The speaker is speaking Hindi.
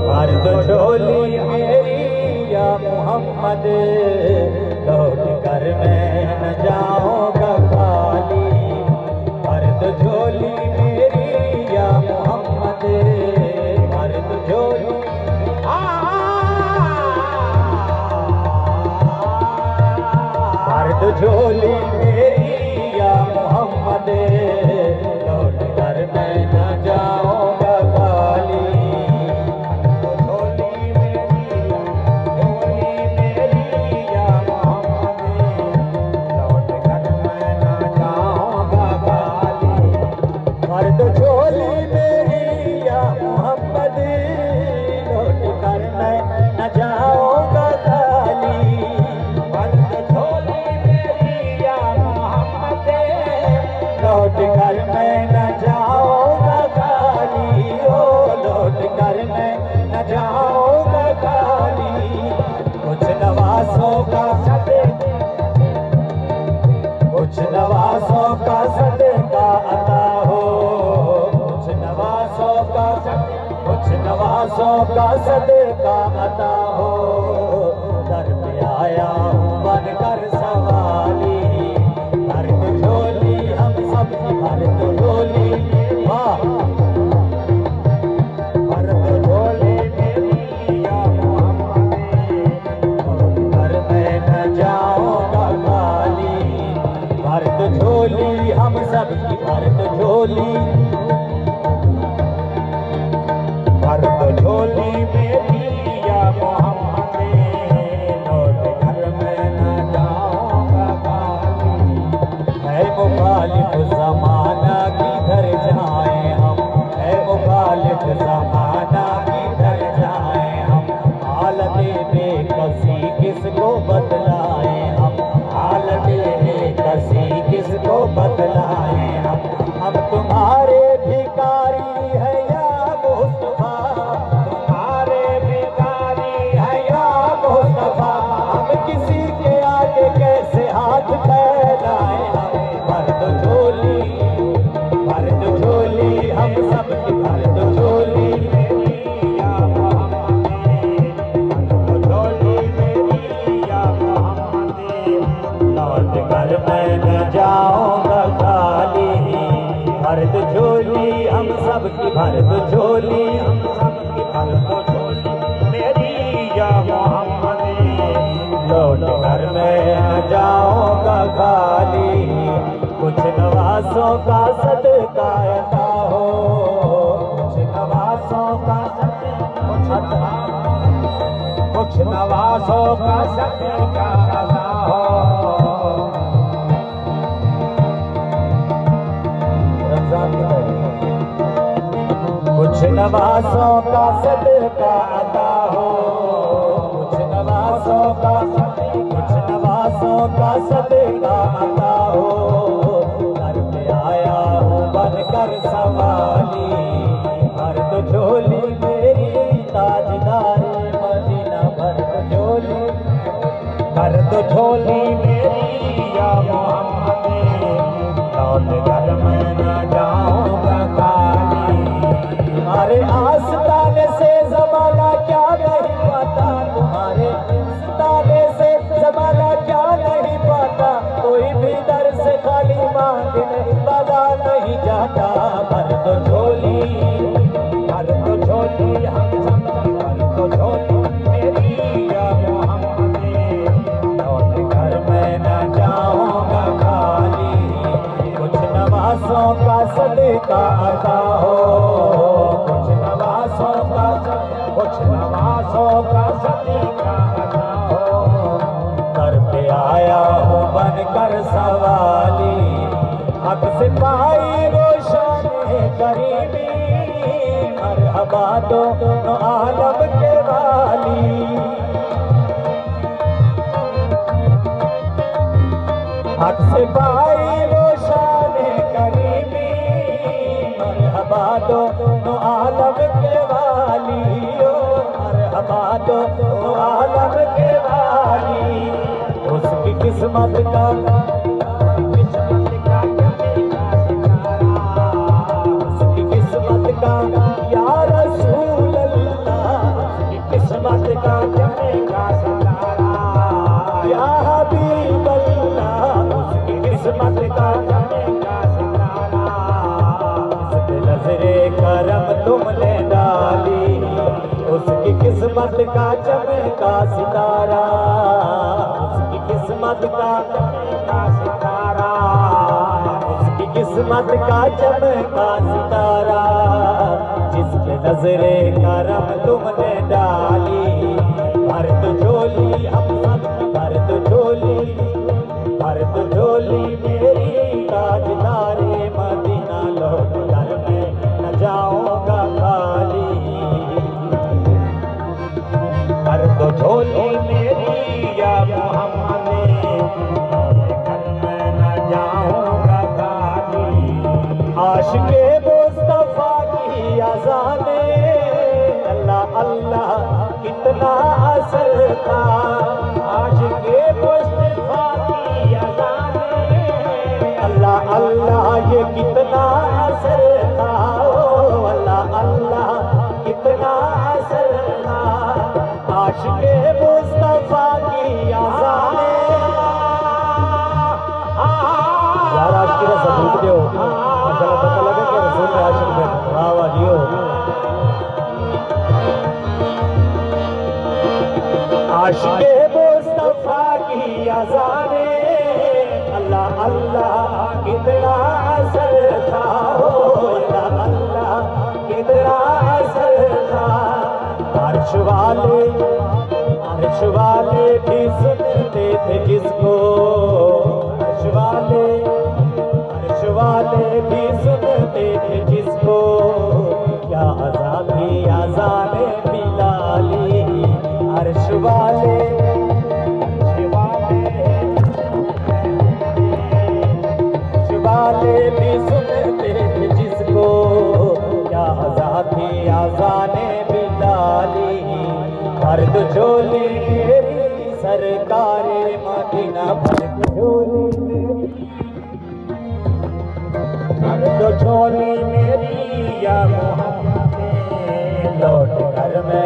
भर दो झोली मेरी या मोहम्मद, लौट कर मैं न जाऊंगा खाली। भर दो झोली मेरी या मोहम्मद, भर दो झोली भर दो झोली मेरी या मोहम्मद, लौट कर मैं न जाऊंगा खाली। लौट कर मैं न जाऊंगा खाली, ओ लौट कर मैं न जाऊंगा खाली। कुछ नवासों का कुछ नवासों का सदका अता हो, कुछ नवासों का सदका अता हो। दर पे आया हूँ बनकर सवाली, भर दो झोली हम सब भर दो झोली, वाह भर दो झोली मेरी या मोहम्मद, लौट कर मैं न जाऊंगा खाली। भर दो झोली हम सब की भर दो झोली, भर दो झोली मेरी या मोहम्मद, लौट कर मैं न जाऊंगा खाली। है मुखालिफ ज़माना किधर जाएं हम, है मुखालिफ ज़माना किधर जाएं हम। हालत बेकसी किसको बतलाएं हम, हालत बेकसी किसको बतलाएं हम तुम्हारे भिखारी है या मुस्तफा, तुम्हारे भिखारी है या मुस्तफा। हम किसी के आगे कैसे हाथ फैलाएं हम। भर दो झोली हम सब की भर दो झोली मेरी या मोहम्मद, भर दो झोली मेरी या मोहम्मद, लौट कर मैं न जाऊंगा खाली। भर दो झोली हम सब की भर दो झोली हम सब की भर दो झोली मेरी या मोहम्मद, लौट कर मैं न जाऊंगा खाली। कुछ नवासों का सदका अता हो, कुछ नवासों का सदका, कुछ नवासों का सदका अता हो। कुछ नवासों का सदका अता हो, कुछ नवासों का सदका अता हो। घर पे आया हूँ बनकर सवाली, भर दो झोली मेरी ताजदारी मदीना, भर दो झोली, भर दो झोली मेरी या मोहम्मद, लौट कर मैं न जाऊंगा खाली। तुम्हारे आस्ताने से ज़माना क्या नहीं पाता, तुम्हारे आस्ताने से ज़माना क्या नहीं पाता। कोई भी दर से खाली मांगने वाला नहीं जाता। भर दो झोली हम सब की भर दो झोली मेरी या मोहम्मद, लौट कर मैं न जाऊंगा खाली। कुछ नवासों का सदका अता हो, कुछ नवासों का सदका अता हो। दर पे आया हूँ बनकर सवाली, हक से पाई रोशन करीबी। मरहबा दोनों आलम के वाली, हक से पाई रोशन करीबी। मरहबा दोनों आलम के वाली, ओ मरहबा दोनों आलम के वाली। उसकी किस्मत का उसकी किस्मत का या रसूल अल्लाह, किस्मत का चमका सितारा, उसकी किस्मत का चमका सितारा, उसकी किस्मत का चमका सितारा, जिसके नजरे करम तुमने डाली। भर दो झोली हम सब, भर दो झोली, भर दो झोली मेरी ताजदारे मदीना, लौट कर मैं न जाऊंगा खाली। भर दो झोली मेरी या मोहम्मद, लौट कर मैं न जाऊंगा खाली। आशिके मुस्तफा की अज़ाने, अल्लाह अल्लाह कितना असर था। आशिके मुस्तफा की अज़ाने, अल्लाह अल्लाह ये कितना असर था। ओ अल्लाह अल्लाह कितना असर था। आशिके मुस्तफा की अज़ाने, यार आशिक का सबूत दो, माशाल्लाह पता लगा कि रसूल के आशिक में वाह वाह जियो। आशिके मुस्तफा की अज़ाने, अल्लाह अल्लाह कितना असर था। ओ अल्लाह अल्लाह कितना असर था। अर्श वाले भी सुनते थे जिसको, अर्श वाले भी सुनते थे जिसको, क्या अज़ान थी अज़ाने बिलाली। अर्श वाले भी सुनते थे जिसको, क्या अज़ान थी अज़ाने बिलाली। भर दो झोली मेरी सरकारे मदीना, भर दो झोली, भर दो झोली मेरी या मोहम्मद, लौट कर मैं